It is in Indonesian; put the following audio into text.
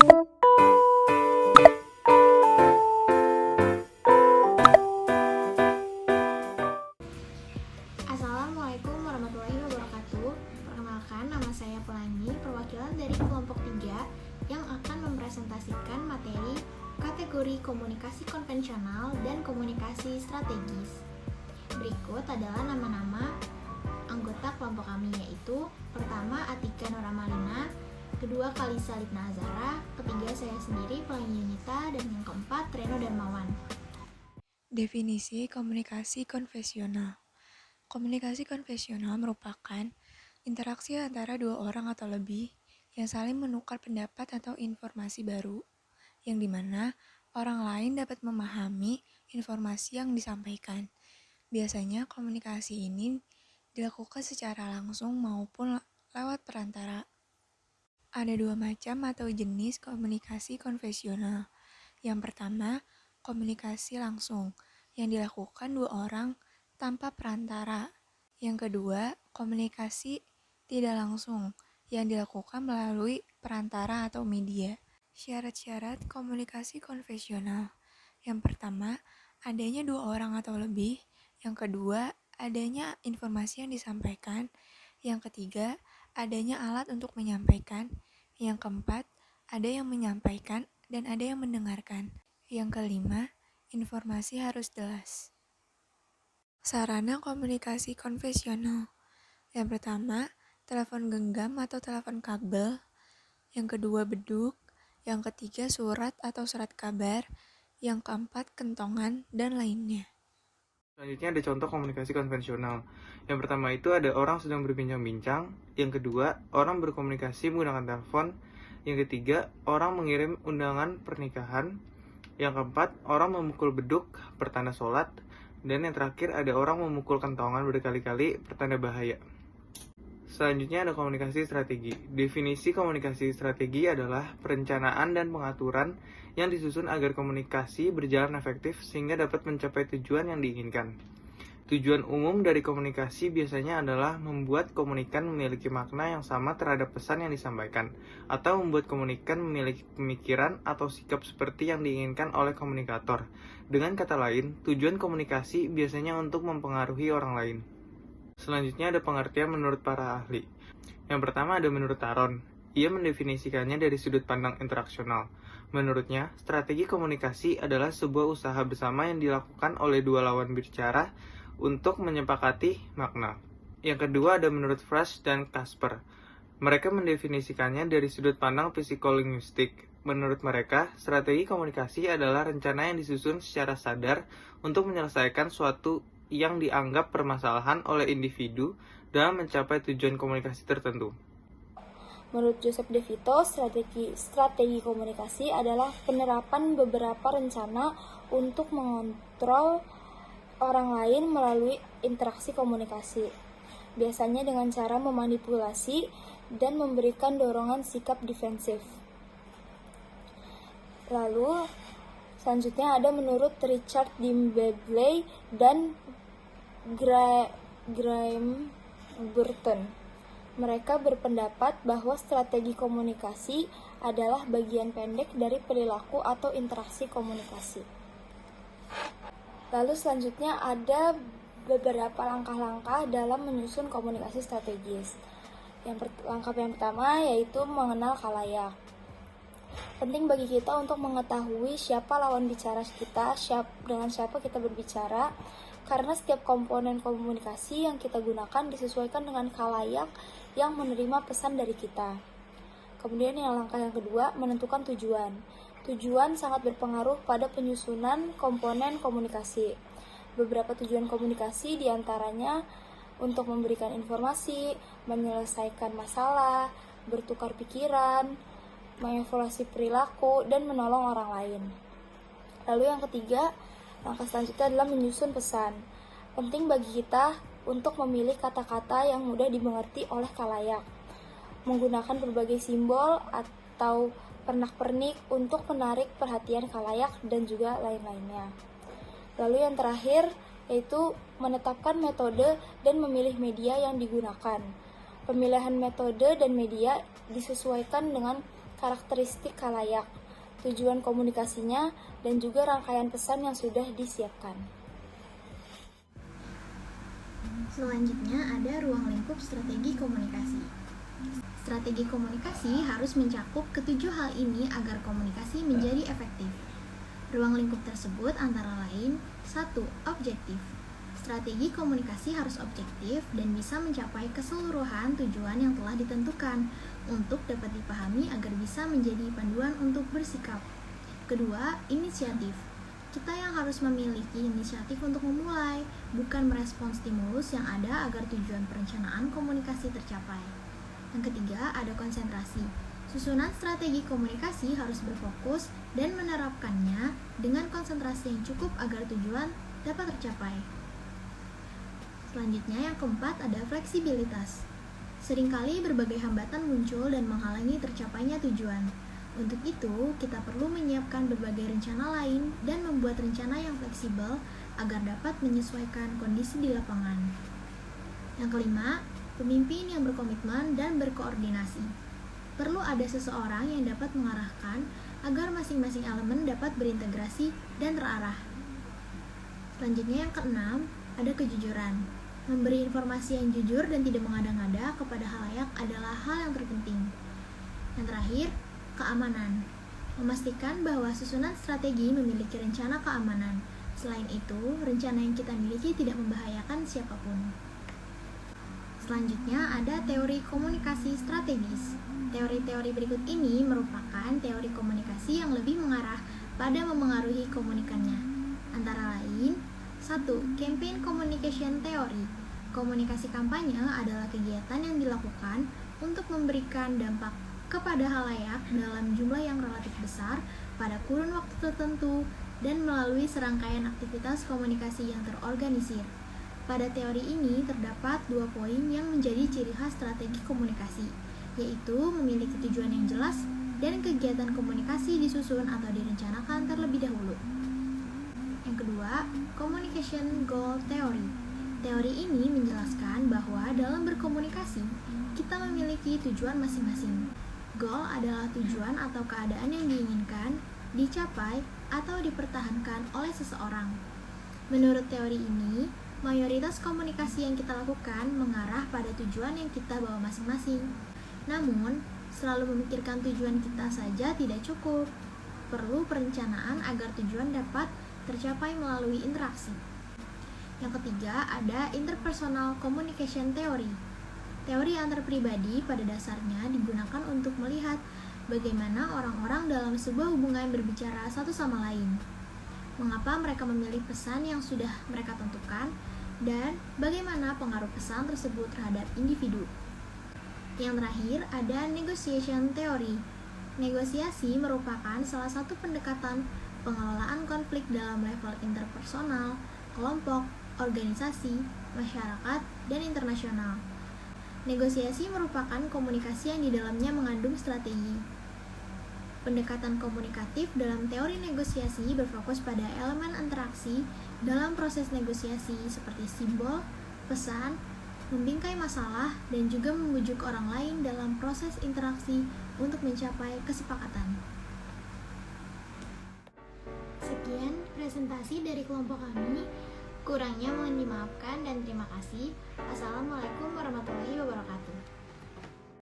Assalamualaikum warahmatullahi wabarakatuh. Perkenalkan, nama saya Pelangi, perwakilan dari kelompok 3 yang akan mempresentasikan materi kategori komunikasi konvensional dan komunikasi strategis. Berikut adalah nama-nama anggota kelompok kami, yaitu pertama Atika Nuramalina, kedua Kalisa Lipna Azara, ketiga saya sendiri Pelangi Yunita, dan yang keempat Reno Darmawan. Definisi komunikasi konvensional. Komunikasi konvensional merupakan interaksi antara dua orang atau lebih yang saling menukar pendapat atau informasi baru, yang dimana orang lain dapat memahami informasi yang disampaikan. Biasanya komunikasi ini dilakukan secara langsung maupun lewat perantara. Ada dua macam atau jenis komunikasi konvensional. Yang pertama, komunikasi langsung yang dilakukan dua orang tanpa perantara. Yang kedua, komunikasi tidak langsung yang dilakukan melalui perantara atau media. Syarat-syarat komunikasi konvensional. Yang pertama, adanya dua orang atau lebih. Yang kedua, adanya informasi yang disampaikan. Yang ketiga, adanya alat untuk menyampaikan. Yang keempat, ada yang menyampaikan dan ada yang mendengarkan. Yang kelima, informasi harus jelas. Sarana komunikasi konvensional. Yang pertama, telepon genggam atau telepon kabel. Yang kedua, beduk. Yang ketiga, surat atau surat kabar. Yang keempat, kentongan, dan lainnya. Selanjutnya ada contoh komunikasi konvensional. Yang pertama itu ada orang sedang berbincang-bincang. Yang kedua, orang berkomunikasi menggunakan telepon. Yang ketiga, orang mengirim undangan pernikahan. Yang keempat, orang memukul beduk pertanda sholat. Dan yang terakhir, ada orang memukul kentongan berkali-kali pertanda bahaya. Selanjutnya ada komunikasi strategi. Definisi komunikasi strategi adalah perencanaan dan pengaturan yang disusun agar komunikasi berjalan efektif sehingga dapat mencapai tujuan yang diinginkan. Tujuan umum dari komunikasi biasanya adalah membuat komunikan memiliki makna yang sama terhadap pesan yang disampaikan, atau membuat komunikan memiliki pemikiran atau sikap seperti yang diinginkan oleh komunikator. Dengan kata lain, tujuan komunikasi biasanya untuk mempengaruhi orang lain. Selanjutnya ada pengertian menurut para ahli. Yang pertama ada menurut Taron. Ia mendefinisikannya dari sudut pandang interaksional. Menurutnya, strategi komunikasi adalah sebuah usaha bersama yang dilakukan oleh dua lawan bicara untuk menyepakati makna. Yang kedua ada menurut Fresh dan Casper. Mereka mendefinisikannya dari sudut pandang psikolinguistik. Menurut mereka, strategi komunikasi adalah rencana yang disusun secara sadar untuk menyelesaikan suatu yang dianggap permasalahan oleh individu dalam mencapai tujuan komunikasi tertentu. Menurut Joseph De Vito, strategi komunikasi adalah penerapan beberapa rencana untuk mengontrol orang lain melalui interaksi komunikasi, biasanya dengan cara memanipulasi dan memberikan dorongan sikap defensif. Lalu, selanjutnya ada menurut Richard Dimbley dan Graham Burton. Mereka berpendapat bahwa strategi komunikasi adalah bagian pendek dari perilaku atau interaksi komunikasi. Lalu selanjutnya ada beberapa langkah-langkah dalam menyusun komunikasi strategis. Langkah yang pertama yaitu mengenal khalayak. Penting bagi kita untuk mengetahui siapa lawan bicara kita, dengan siapa kita berbicara, karena setiap komponen komunikasi yang kita gunakan disesuaikan dengan khalayak yang menerima pesan dari kita. Kemudian langkah yang kedua, menentukan tujuan. Tujuan sangat berpengaruh pada penyusunan komponen komunikasi. Beberapa tujuan komunikasi diantaranya untuk memberikan informasi, menyelesaikan masalah, bertukar pikiran, mengevaluasi perilaku, dan menolong orang lain. Lalu yang ketiga, langkah selanjutnya adalah menyusun pesan. Penting bagi kita untuk memilih kata-kata yang mudah dimengerti oleh khalayak, menggunakan berbagai simbol atau pernak-pernik untuk menarik perhatian khalayak dan juga lain-lainnya. Lalu yang terakhir yaitu menetapkan metode dan memilih media yang digunakan. Pemilihan metode dan media disesuaikan dengan karakteristik khalayak, tujuan komunikasinya, dan juga rangkaian pesan yang sudah disiapkan. Selanjutnya ada ruang lingkup strategi komunikasi. Strategi komunikasi harus mencakup ketujuh hal ini agar komunikasi menjadi efektif. Ruang lingkup tersebut antara lain 1. Objektif. Strategi komunikasi harus objektif dan bisa mencapai keseluruhan tujuan yang telah ditentukan untuk dapat dipahami agar bisa menjadi panduan untuk bersikap. Kedua, inisiatif. Kita yang harus memiliki inisiatif untuk memulai, bukan merespons stimulus yang ada agar tujuan perencanaan komunikasi tercapai. Yang ketiga, ada konsentrasi. Susunan strategi komunikasi harus berfokus dan menerapkannya dengan konsentrasi yang cukup agar tujuan dapat tercapai. Selanjutnya yang keempat ada fleksibilitas. Seringkali berbagai hambatan muncul dan menghalangi tercapainya tujuan. Untuk itu, kita perlu menyiapkan berbagai rencana lain dan membuat rencana yang fleksibel agar dapat menyesuaikan kondisi di lapangan. Yang kelima, pemimpin yang berkomitmen dan berkoordinasi. Perlu ada seseorang yang dapat mengarahkan agar masing-masing elemen dapat berintegrasi dan terarah. Selanjutnya yang keenam, ada kejujuran. Memberi informasi yang jujur dan tidak mengada-ngada kepada khalayak adalah hal yang terpenting. Yang terakhir, keamanan. Memastikan bahwa susunan strategi memiliki rencana keamanan. Selain itu, rencana yang kita miliki tidak membahayakan siapapun. Selanjutnya ada teori komunikasi strategis. Teori-teori berikut ini merupakan teori komunikasi yang lebih mengarah pada memengaruhi komunikannya. Antara lain, 1. Campaign Communication Theory. Komunikasi kampanye adalah kegiatan yang dilakukan untuk memberikan dampak kepada khalayak dalam jumlah yang relatif besar pada kurun waktu tertentu dan melalui serangkaian aktivitas komunikasi yang terorganisir. Pada teori ini terdapat 2 poin yang menjadi ciri khas strategi komunikasi, yaitu memiliki tujuan yang jelas dan kegiatan komunikasi disusun atau direncanakan terlebih dahulu. Yang kedua, Communication Goal Theory. Teori ini menjelaskan bahwa dalam berkomunikasi, kita memiliki tujuan masing-masing. Goal adalah tujuan atau keadaan yang diinginkan, dicapai, atau dipertahankan oleh seseorang. Menurut teori ini, mayoritas komunikasi yang kita lakukan mengarah pada tujuan yang kita bawa masing-masing. Namun, selalu memikirkan tujuan kita saja tidak cukup. Perlu perencanaan agar tujuan dapat tercapai melalui interaksi. Yang ketiga, ada Interpersonal Communication Theory. Teori antar pribadi pada dasarnya digunakan untuk melihat bagaimana orang-orang dalam sebuah hubungan berbicara satu sama lain. Mengapa mereka memilih pesan yang sudah mereka tentukan, dan bagaimana pengaruh pesan tersebut terhadap individu. Yang terakhir, ada Negotiation Theory. Negosiasi merupakan salah satu pendekatan pengelolaan konflik dalam level interpersonal, kelompok, organisasi, masyarakat, dan internasional. Negosiasi merupakan komunikasi yang di dalamnya mengandung strategi. Pendekatan komunikatif dalam teori negosiasi berfokus pada elemen interaksi dalam proses negosiasi seperti simbol, pesan, membingkai masalah, dan juga membujuk orang lain dalam proses interaksi untuk mencapai kesepakatan. Sekian presentasi dari kelompok kami. Kurangnya mohon dimaafkan dan terima kasih. Assalamualaikum warahmatullahi wabarakatuh.